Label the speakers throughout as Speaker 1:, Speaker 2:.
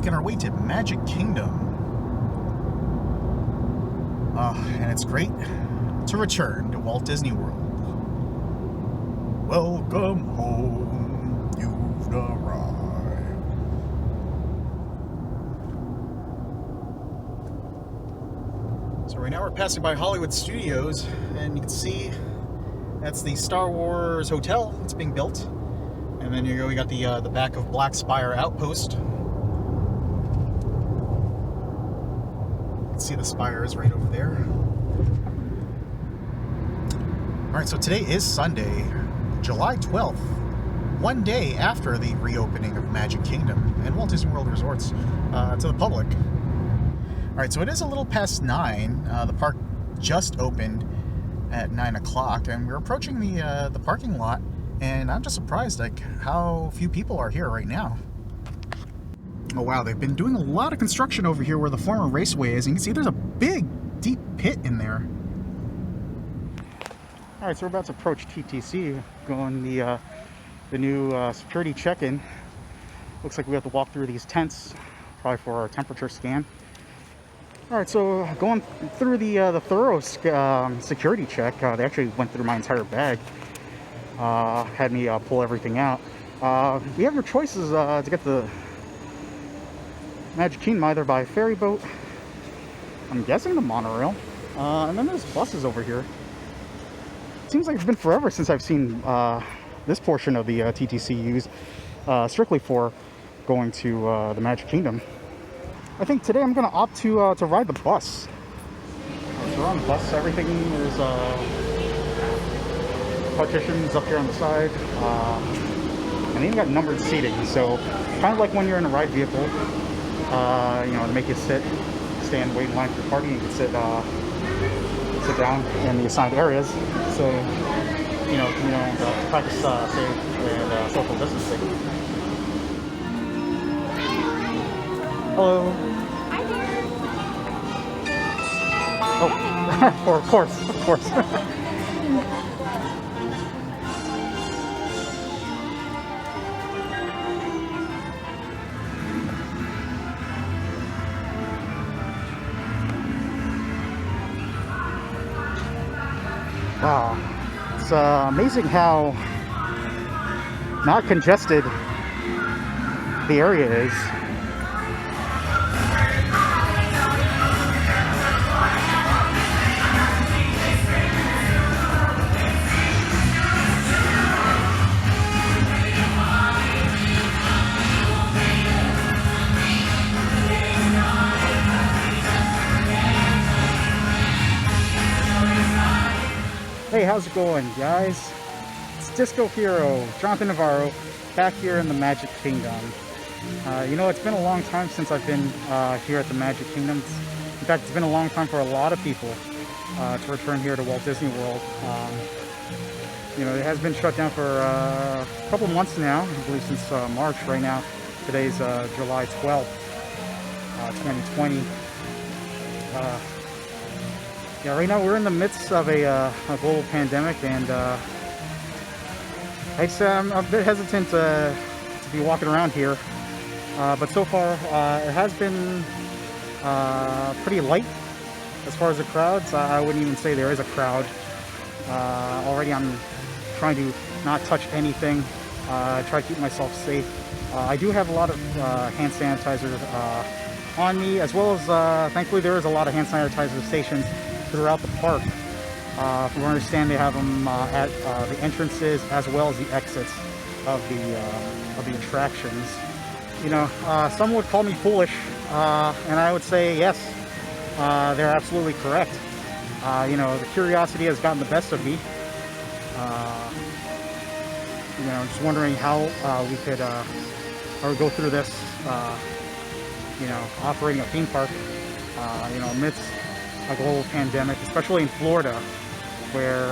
Speaker 1: making our way to Magic Kingdom. And it's great to return to Walt Disney World. Welcome home, you've arrived. So right now we're passing by Hollywood Studios, and you can see that's the Star Wars Hotel that's being built. And then we got the back of Black Spire Outpost. You can see the spires right over there. Alright, so today is Sunday, July 12th, one day after the reopening of Magic Kingdom and Walt Disney World Resorts to the public. Alright, so it is a little past 9. The park just opened at 9 o'clock, and we're approaching the parking lot, and I'm just surprised like how few people are here right now. Oh wow, they've been doing a lot of construction over here where the former raceway is, and you can see there's a big, deep pit in there. Alright, so we're about to approach TTC, going the new security check-in. Looks like we have to walk through these tents, probably for our temperature scan. Alright, so going through the thorough security check, they actually went through my entire bag. Had me pull everything out. We have your choices to get the Magic Kingdom either by ferry boat, I'm guessing the monorail, and then there's buses over here. It seems like it's been forever since I've seen this portion of the TTC used strictly for going to the Magic Kingdom. I think today I'm going to opt to ride the bus. So we're on the bus. Everything is partitions up here on the side, and even got numbered seating. So kind of like when you're in a ride vehicle, you know, to make you stay and wait in line for parking, you can sit down in the assigned areas. So you know, practice safe and social distancing. Hello.
Speaker 2: Hi there.
Speaker 1: Oh, of course. Wow, it's amazing how not congested the area is. Hey, how's it going, guys? It's DiscoHiro, Jonathan Navarro, back here in the Magic Kingdom. You know, it's been a long time since I've been here at the Magic Kingdom. In fact, it's been a long time for a lot of people to return here to Walt Disney World. You know, it has been shut down for a couple months now, I believe since March. Right now, today's July 12th, 2020. Yeah, right now we're in the midst of a global pandemic, and I'm a bit hesitant to be walking around here. But so far, it has been pretty light as far as the crowds. I wouldn't even say there is a crowd. Already I'm trying to not touch anything, try to keep myself safe. I do have a lot of hand sanitizer on me, as well as thankfully there is a lot of hand sanitizer stations throughout the park. From what I understand, they have them at the entrances as well as the exits of the attractions. You know, some would call me foolish, and I would say yes, they're absolutely correct. You know, the curiosity has gotten the best of me. You know, just wondering how we could go through this. You know, operating a theme park. You know, amidst a global pandemic, especially in Florida, where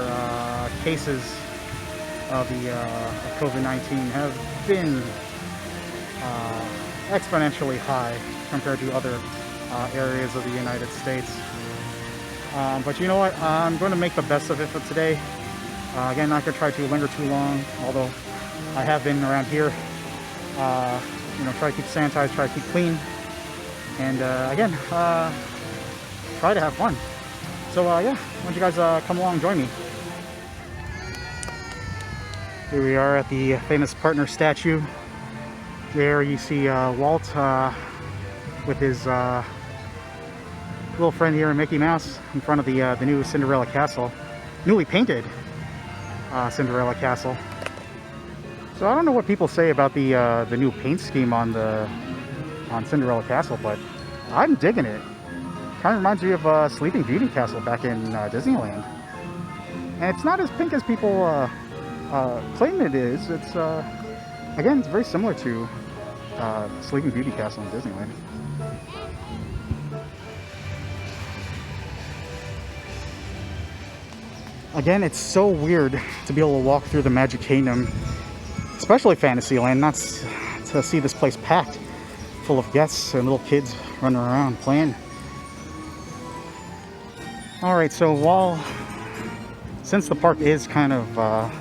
Speaker 1: cases of the COVID-19 have been exponentially high compared to other areas of the United States. But you know what? I'm going to make the best of it for today. Again, not going to try to linger too long, although I have been around here. You know, try to keep sanitized, try to keep clean. and again, try to have fun. So yeah, why don't you guys come along and join me. Here we are at the famous partner statue. There you see Walt with his little friend here, Mickey Mouse, in front of the new Cinderella Castle, newly painted Cinderella Castle. So I don't know what people say about the new paint scheme on Cinderella Castle, but I'm digging it. Kind of reminds me of Sleeping Beauty Castle back in Disneyland, and it's not as pink as people claim it is. It's again, it's very similar to Sleeping Beauty Castle in Disneyland. Again, it's so weird to be able to walk through the Magic Kingdom, especially Fantasyland, not to see this place packed full of guests and little kids running around playing. Alright, so since the park is kind of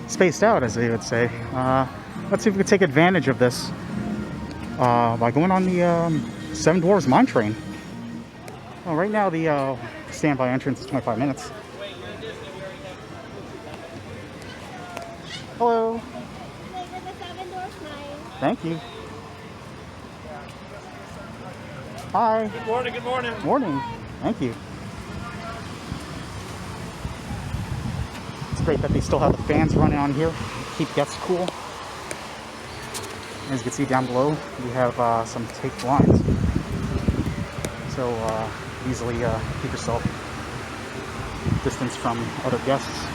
Speaker 1: spaced out, as they would say, let's see if we can take advantage of this by going on the Seven Dwarfs Mine Train. Well, right now the standby entrance is 25 minutes. Hello. Thank you. Hi.
Speaker 2: Good morning, good morning.
Speaker 1: Morning. Thank you. It's great that they still have the fans running on here to keep guests cool. As you can see down below, we have some taped lines. So easily keep yourself distance from other guests.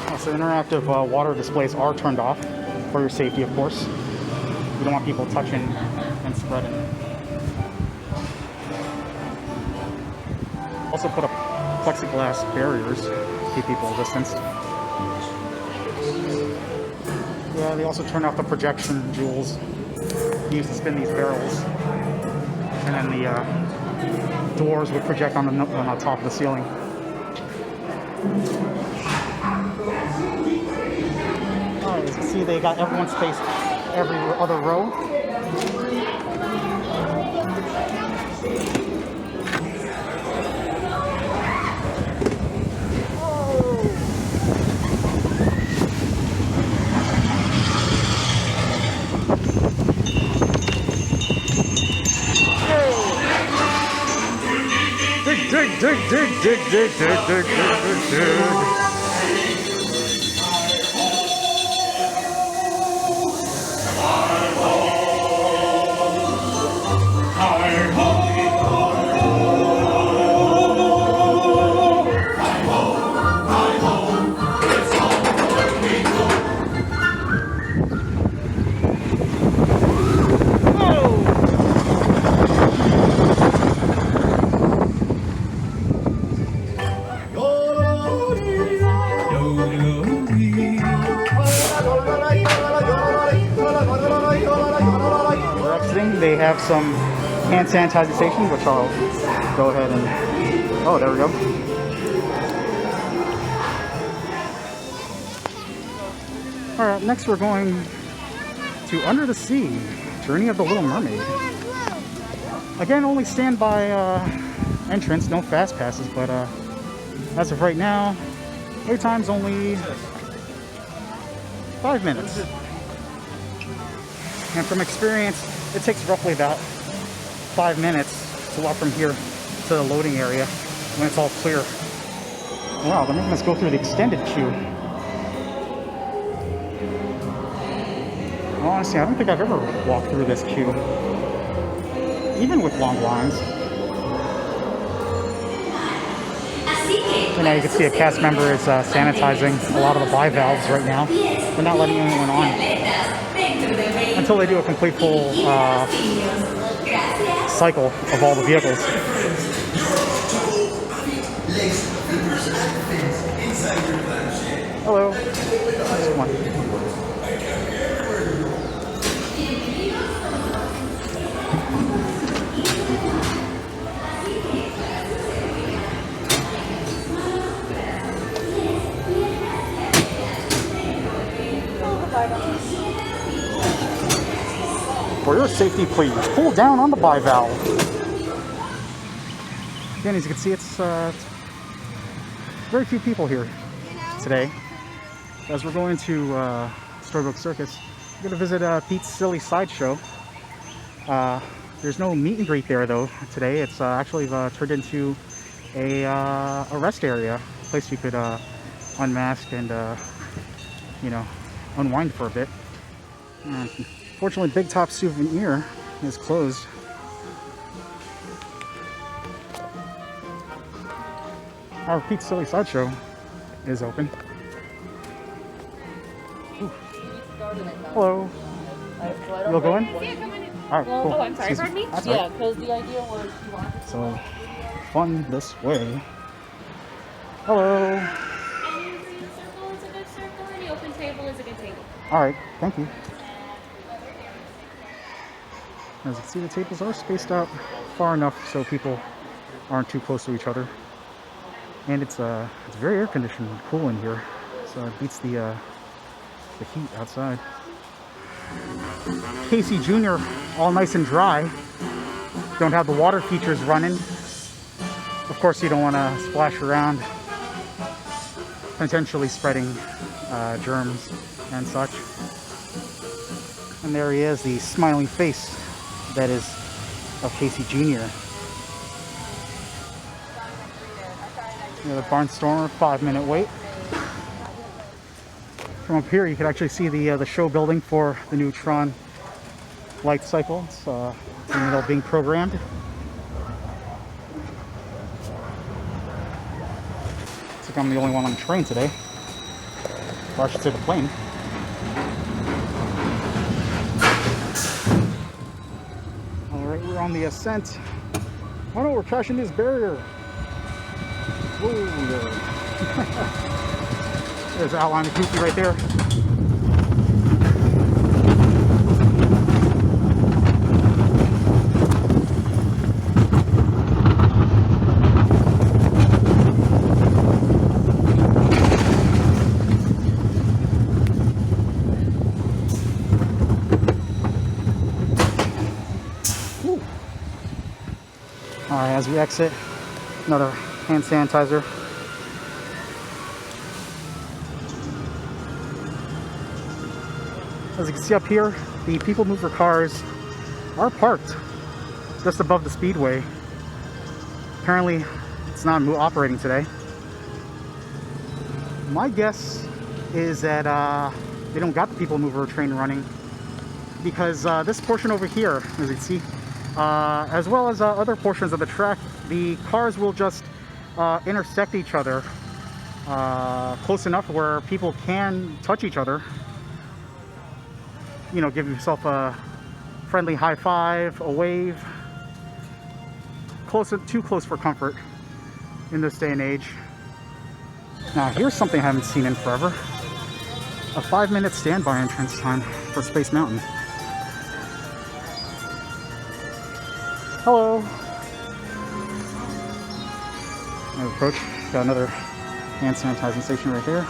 Speaker 1: Also, interactive water displays are turned off for your safety, of course. You don't want people touching and spreading. Also put up plexiglass barriers to keep people distanced. Yeah, they also turned off the projection jewels used to spin these barrels. And then the doors would project on the top of the ceiling. Alright, as you can see, they got everyone spaced every other row. Dig. They have some hand sanitizer stations, which I'll go ahead and... Oh, there we go. Alright, next we're going to Under the Sea, Journey of the Little Mermaid. Again, only standby entrance, no fast passes, but as of right now, wait time's only 5 minutes. And from experience, it takes roughly about 5 minutes to walk from here to the loading area when it's all clear. Wow, they're making us go through the extended queue. Honestly, I don't think I've ever walked through this queue, even with long lines. And now you can see a cast member is sanitizing a lot of the bivalves right now. They're not letting anyone on until they do a complete full cycle of all the vehicles. Hello. Come on. For your safety, please pull down on the bivalve. Again, as you can see, it's very few people here today. As we're going to Storybook Circus, we're going to visit Pete's Silly Sideshow. There's no meet and greet there though today. It's actually turned into a rest area, a place you could unmask and you know, unwind for a bit. Fortunately, Big Top Souvenir is closed. Our Pete's Silly Sideshow is open. Ooh. Hello. You'll go in?
Speaker 2: Yeah, come on in.
Speaker 1: All right, cool.
Speaker 2: Oh, I'm sorry, pardon me?
Speaker 1: That's
Speaker 2: Yeah, because the idea was you wanted to...
Speaker 1: So, fun this way. Hello.
Speaker 2: Any green circle is a good circle, any open table is a good table.
Speaker 1: All right, thank you. As you can see, the tables are spaced out far enough so people aren't too close to each other. And it's very air conditioned and cool in here, so it beats the heat outside. Casey Jr. all nice and dry. Don't have the water features running. Of course, you don't want to splash around, potentially spreading germs and such. And there he is, the smiling face that is of Casey Jr. The Barnstormer 5-minute wait. From up here, you can actually see the show building for the new Tron light cycle. It's being programmed. Looks like I'm the only one on the train today. Or I should say the plane. Alright, we're on the ascent. Oh no, we're crashing this barrier. Whoa there. There's the outline of Goofy right there. Alright, as we exit, another hand sanitizer. As you can see up here, the People Mover cars are parked just above the speedway. Apparently, it's not operating today. My guess is that they don't got the People Mover train running because this portion over here, as you can see, as well as other portions of the track, the cars will just intersect each other close enough where people can touch each other. You know, give yourself a friendly high five, a wave. Too close for comfort in this day and age. Now, here's something I haven't seen in forever. A 5-minute standby entrance time for Space Mountain. Hello. Another approach. Got another hand sanitizing station right here.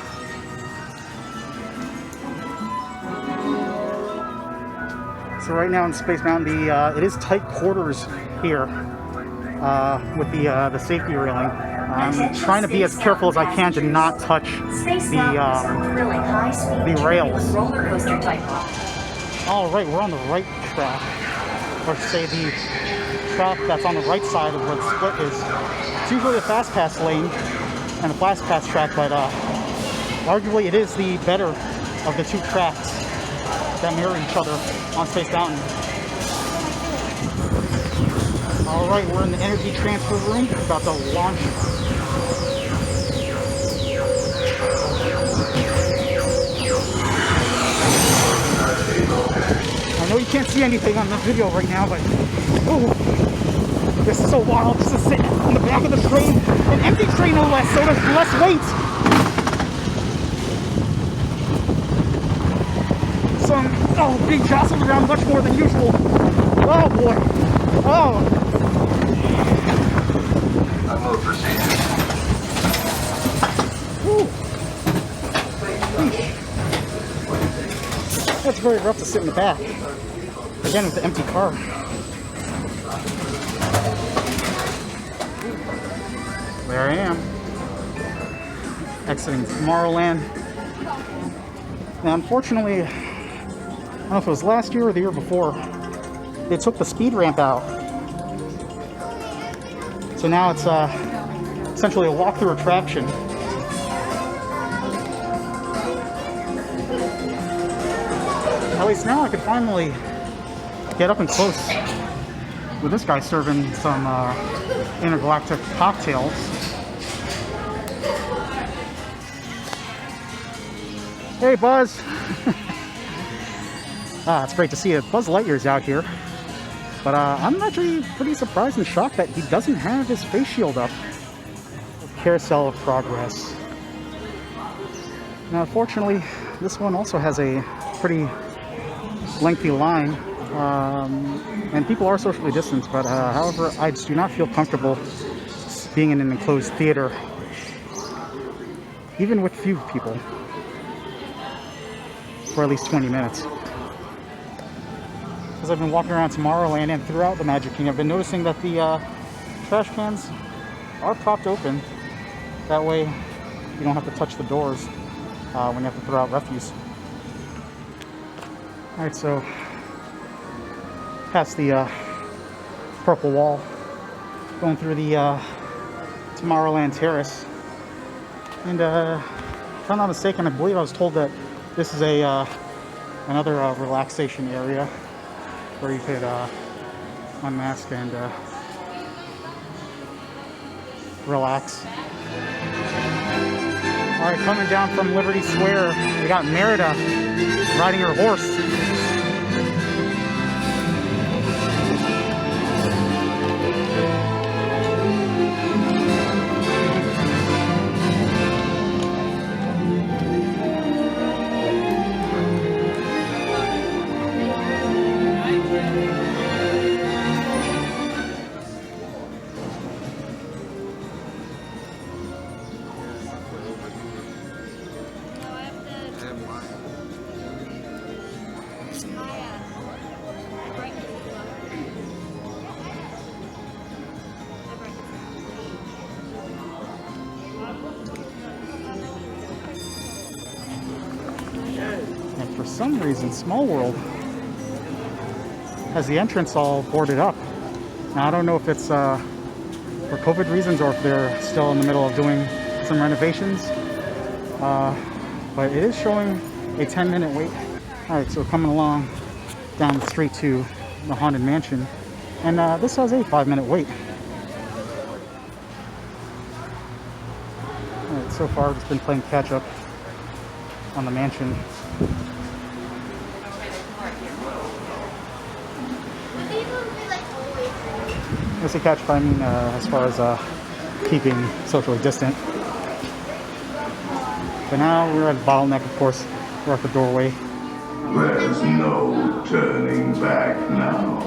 Speaker 1: So right now in Space Mountain, it is tight quarters here with the safety railing. I'm trying to be as careful as I can to not touch the rails. All right, we're on the right track, or say the track that's on the right side of where the split is. It's usually a fast pass lane and a fast pass track, but arguably it is the better of the two tracks that mirror each other on Space Mountain. Alright, we're in the energy transfer room, about to launch. I know you can't see anything on the video right now, but ooh, this is so wild just to sit on the back of the train, an empty train no less, so there's less weight. Being jostled around much more than usual. Oh boy. Oh.
Speaker 3: Upload procedure.
Speaker 1: It's very rough to sit in the back. Again, with the empty car. There I am. Exiting Tomorrowland. Now, unfortunately, I don't know if it was last year or the year before, they took the speed ramp out. So now it's essentially a walk-through attraction. At least now I can finally get up and close with this guy serving some intergalactic cocktails. Hey, Buzz! It's great to see you. Buzz Lightyear's out here. But I'm actually pretty surprised and shocked that he doesn't have his face shield up. Carousel of Progress. Now, unfortunately, this one also has a pretty lengthy line. And people are socially distanced, but however, I just do not feel comfortable being in an enclosed theater, even with few people, for at least 20 minutes. As I've been walking around Tomorrowland and throughout the Magic Kingdom, I've been noticing that the trash cans are propped open. That way you don't have to touch the doors when you have to throw out refuse. Alright, so past the purple wall, going through the Tomorrowland Terrace. And if I'm not mistaken, I believe I was told that this is another relaxation area where you could unmask and relax. Alright, coming down from Liberty Square, we got Merida riding her horse. For some reason, Small World has the entrance all boarded up. Now, I don't know if it's for COVID reasons or if they're still in the middle of doing some renovations, but it is showing a 10-minute wait. Alright, so coming along down the street to the Haunted Mansion, and this has a 5-minute wait. Alright, so far I've just been playing catch up on the mansion. I say catch, but I mean as far as keeping socially distant. But now we're at Bottleneck, of course. We're at the doorway.
Speaker 3: There's no turning back now.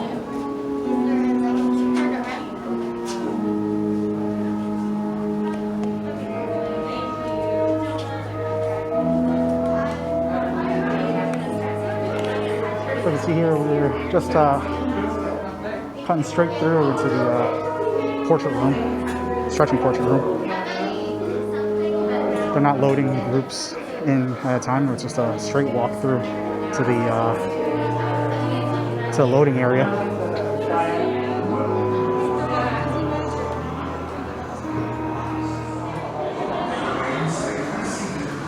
Speaker 1: So you can see here, we're just cutting straight through into the portrait room, stretching portrait room. They're not loading groups in at a time. It's just a straight walk through to the loading area.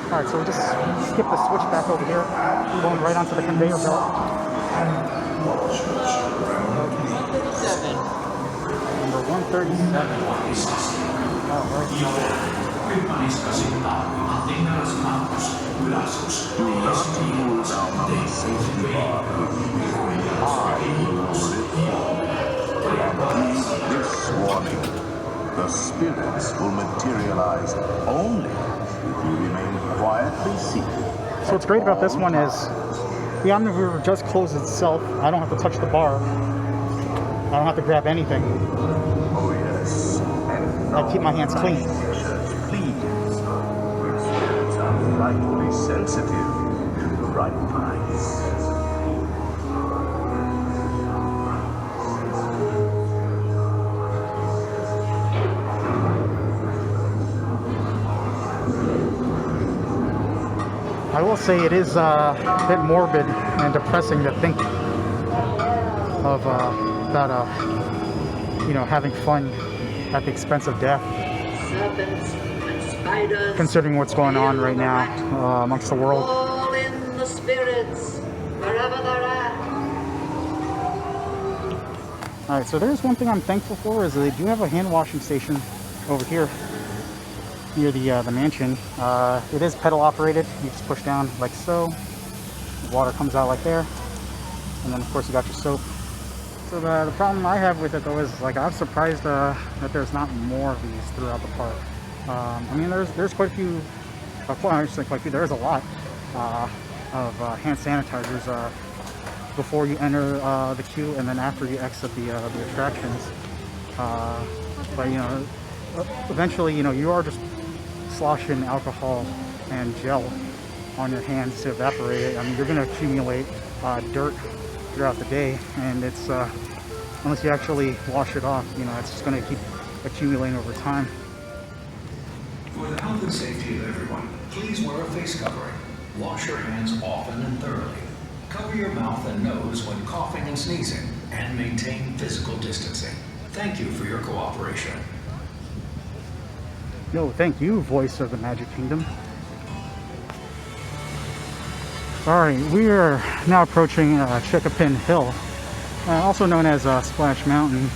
Speaker 1: All right, so we'll just skip the switch back over here. We're going right onto the conveyor belt. Number 137.
Speaker 3: This warning, the spirits will materialize only if you remain quietly seated.
Speaker 1: So what's great about this one is the Omnivore just closed itself. I don't have to touch the bar. I don't have to grab anything.
Speaker 3: Oh yes.
Speaker 1: I keep my hands clean.
Speaker 3: Please, your spirits are rightfully sensitive to the right price.
Speaker 1: I will say it is a bit morbid and depressing to think of about you know, having fun at the expense of death.
Speaker 4: Serpents and spiders,
Speaker 1: Considering what's going on right now amongst the world.
Speaker 4: all in the spirits, wherever they're at.
Speaker 1: Alright, so there's one thing I'm thankful for, is they do have a hand washing station over here near the mansion. It is pedal operated. You just push down like so. The water comes out like there. And then of course you got your soap. So the problem I have with it though is, like, I'm surprised that there's not more of these throughout the park. I mean, there's quite a few, I should say quite a few, there's a lot of hand sanitizers before you enter the queue and then after you exit the attractions. But you know, eventually, you know, you are just sloshing alcohol and gel on your hands to evaporate it. I mean, you're going to accumulate dirt throughout the day, and it's unless you actually wash it off, you know, it's just going to keep accumulating over time.
Speaker 5: For the health and safety of everyone, please wear a face covering. Wash your hands often and thoroughly. Cover your mouth and nose when coughing and sneezing, and maintain physical distancing. Thank you for your cooperation.
Speaker 1: No, thank you, voice of the Magic Kingdom. Alright, we are now approaching Chickapin Hill, also known as Splash Mountain.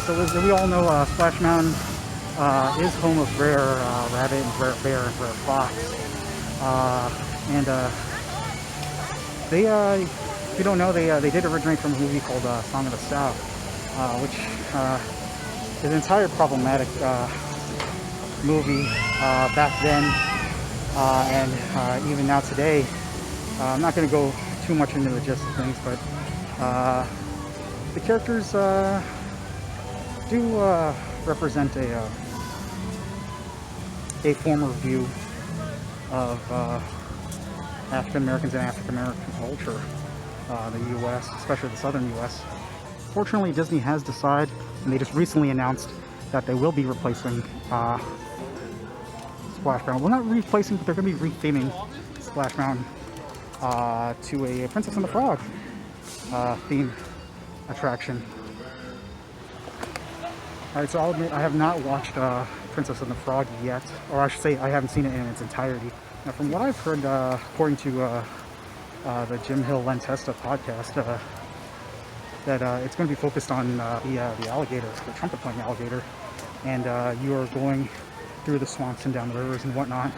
Speaker 1: So as we all know, Splash Mountain is home of rare rabbit and rare bear and rare fox. And they, if you don't know, they did originate from a movie called Song of the South, which is an entire problematic movie back then, and even now today. I'm not going to go too much into the gist of things, but the characters do represent a former view of African Americans and African American culture, the U.S., especially the southern U.S. Fortunately, Disney has decided, and they just recently announced that they will be replacing Splash Mountain. Well, not replacing, but they're going to be retheming Splash Mountain to a Princess and the Frog theme attraction. Alright, so I'll admit I have not watched Princess and the Frog yet, or I should say I haven't seen it in its entirety. Now, from what I've heard, according to the Jim Hill Len Testa podcast, that it's going to be focused on the alligator, the trumpet-playing alligator, and you are going through the swamps and down the rivers and whatnot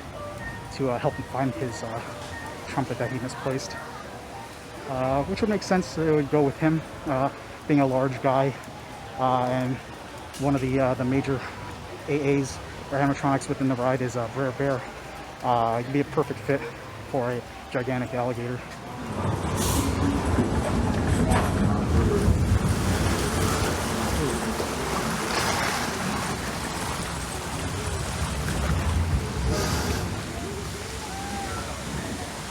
Speaker 1: to help him find his trumpet that he misplaced. Which would make sense. It would go with him being a large guy and one of the major AAs or animatronics within the ride is Rare Bear. It'd be a perfect fit for a gigantic alligator.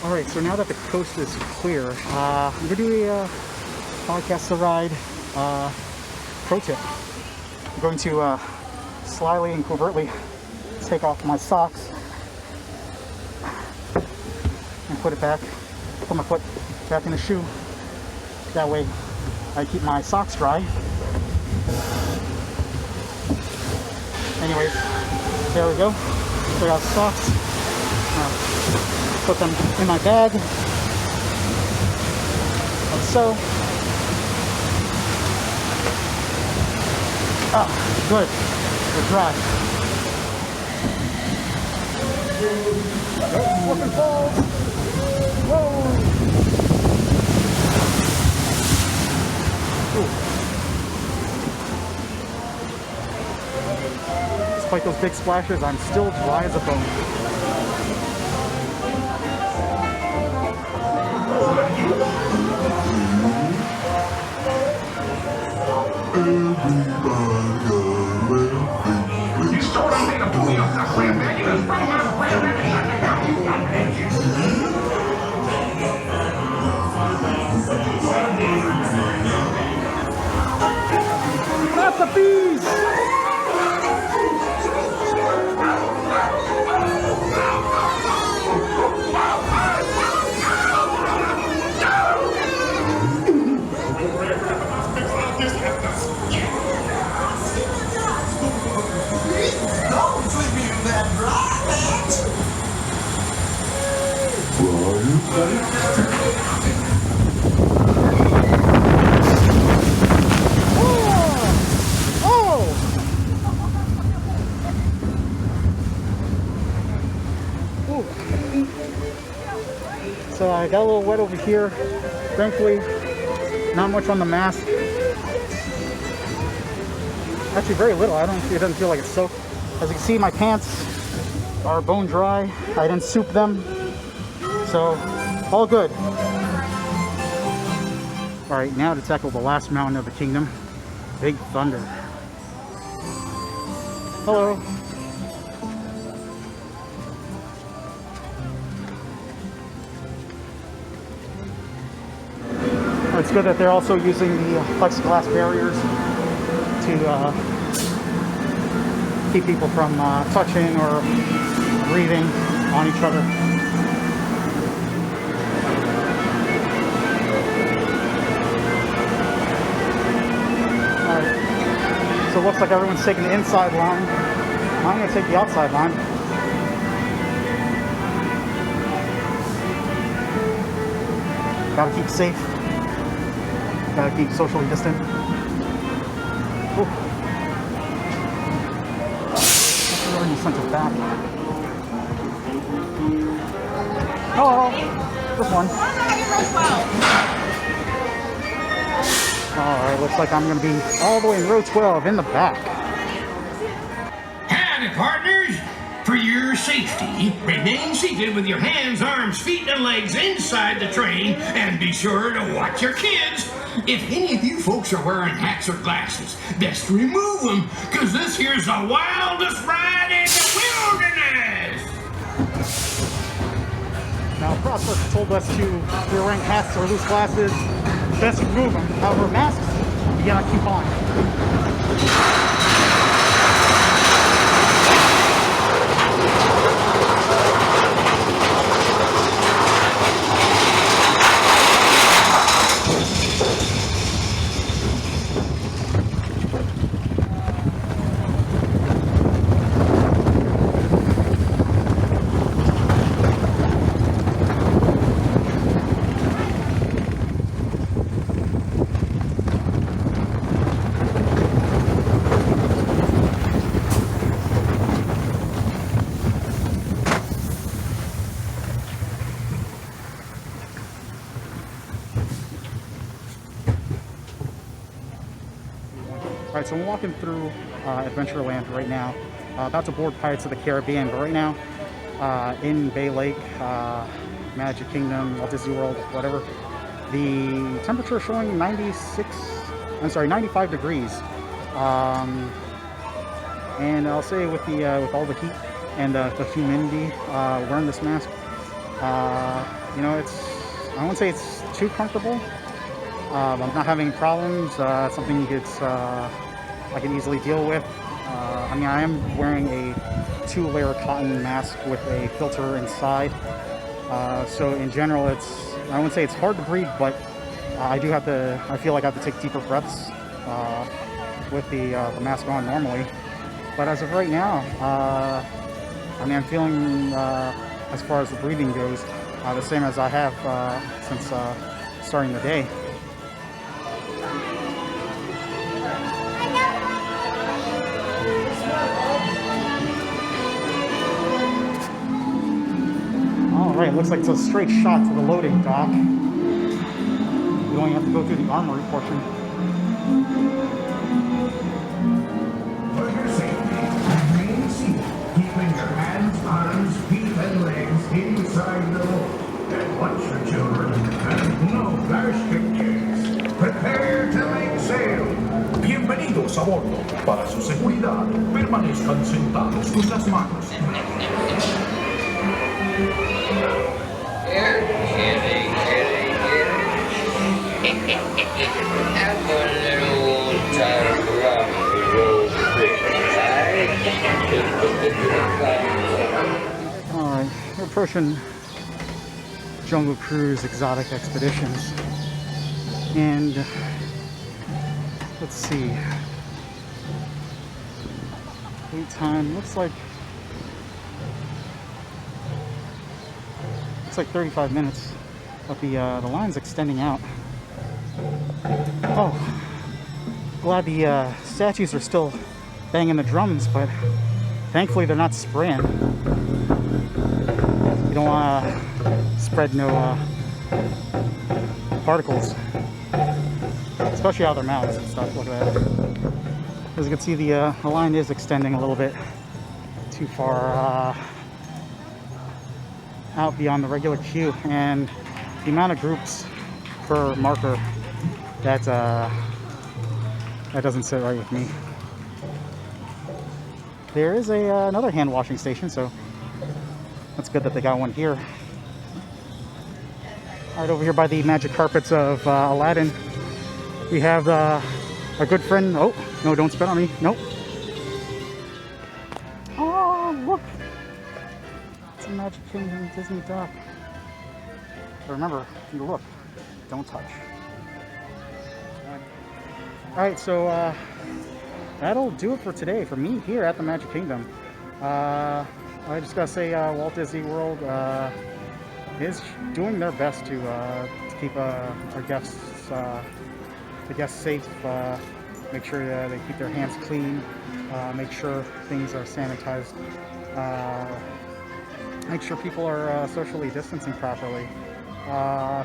Speaker 1: Alright, so now that the coast is clear, I'm going to do a podcast to ride pro tip. I'm going to slyly and covertly take off my socks and put my foot back in the shoe. That way I keep my socks dry. Anyways, there we go. Take out the socks. Put them in my bag, like so. Ah, good. They're dry. Nope, slip and fall. Whoa! Ooh. Despite those big splashes, I'm still dry as a bone. That's a beast! So I got a little wet over here. Thankfully, not much on the mask. Actually, very little. It doesn't feel like it's soaked. As you can see, my pants are bone dry. I didn't soup them, so all good. All right, now to tackle the last mountain of the kingdom, Big Thunder. Hello. It's good that they're also using the plexiglass barriers to keep people from touching or breathing on each other. Alright, so it looks like everyone's taking the inside line. I'm going to take the outside line. Gotta keep safe. Gotta keep socially distant. Ooh. That's already sent it back. Hello. Just one. Alright, looks like I'm gonna be all the way in row 12 in the back.
Speaker 6: Howdy, partners! For your safety, remain seated with your hands, arms, feet, and legs inside the train, and be sure to watch your kids. If any of you folks are wearing hats or glasses, best remove them, because this here's the wildest ride in the wilderness!
Speaker 1: Now, Prospect told us to, if you're wearing hats or loose glasses, best remove them. However, masks, you gotta keep on. Alright, so I'm walking through Adventureland right now, about to board Pirates of the Caribbean, but right now in Bay Lake, Magic Kingdom, Walt Disney World, whatever, the temperature is showing 95 degrees. And I'll say with all the heat and the humidity, wearing this mask, you know, I won't say it's too comfortable. I'm not having any problems. It's something I can easily deal with. I mean, I am wearing a 2-layer cotton mask with a filter inside. So in general, I wouldn't say it's hard to breathe, but I feel like I have to take deeper breaths with the mask on normally. But as of right now, I mean, I'm feeling, as far as the breathing goes, the same as I have since starting the day. Alright, looks like it's a straight shot to the loading dock. You only have to go through the armory portion.
Speaker 7: For your safety, remain seated, keeping your hands, arms, feet, and legs inside the boat. And watch your children, and no plastic chairs. Prepare to make sail. Bienvenidos a bordo. Para su seguridad, permanezcan sentados con las manos.
Speaker 8: Here, kitty. I'm a little old-time
Speaker 1: Alright, we're approaching Jungle Cruise Exotic Expeditions. And let's see. Wait time looks like Looks like 35 minutes, but the line's extending out. Oh, glad the statues are still banging the drums, but thankfully they're not spraying. You don't want to spread no particles, especially out of their mouths and stuff. Look at that. As you can see, the line is extending a little bit too far out beyond the regular queue, and the amount of groups per marker, that doesn't sit right with me. There is another hand washing station, so that's good that they got one here. Right over here by the magic carpets of Aladdin, we have our good friend. Oh no, don't spit on me. Nope. Oh, look, it's a Magic Kingdom Disney dock. So remember, if you look, don't touch. Alright, so that'll do it for today for me here at the Magic Kingdom. I just gotta say, Walt Disney World is doing their best to keep our guests, the guests safe, make sure that they keep their hands clean, make sure things are sanitized, make sure people are socially distancing properly.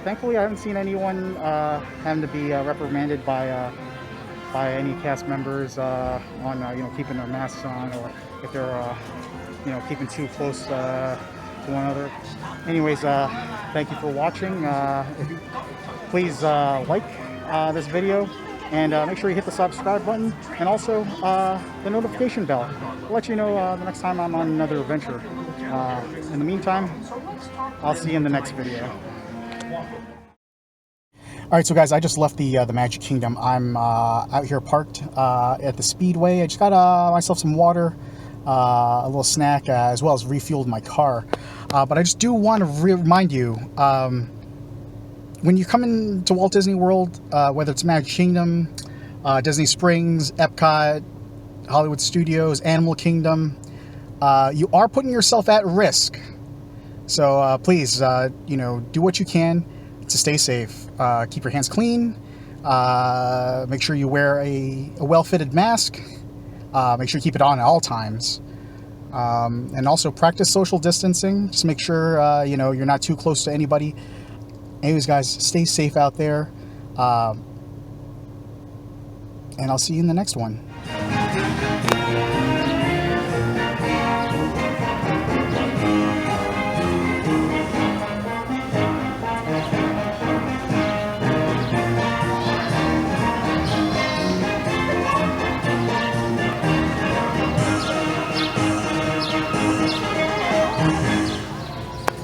Speaker 1: Thankfully, I haven't seen anyone having to be reprimanded by any cast members on keeping their masks on, or if they're keeping too close to one another. Anyways, thank you for watching. Please like this video, and make sure you hit the subscribe button, and also the notification bell. I'll let you know the next time I'm on another adventure. In the meantime, I'll see you in the next video. Alright, so guys, I just left the Magic Kingdom. I'm out here parked at the Speedway. I just got myself some water, a little snack, as well as refueled my car. But I just do want to remind you, when you come into Walt Disney World, whether it's Magic Kingdom, Disney Springs, Epcot, Hollywood Studios, Animal Kingdom, you are putting yourself at risk. So please, do what you can to stay safe. Keep your hands clean. Make sure you wear a well-fitted mask. Make sure you keep it on at all times. And also practice social distancing. Just make sure you're not too close to anybody. Anyways, guys, stay safe out there. And I'll see you in the next one.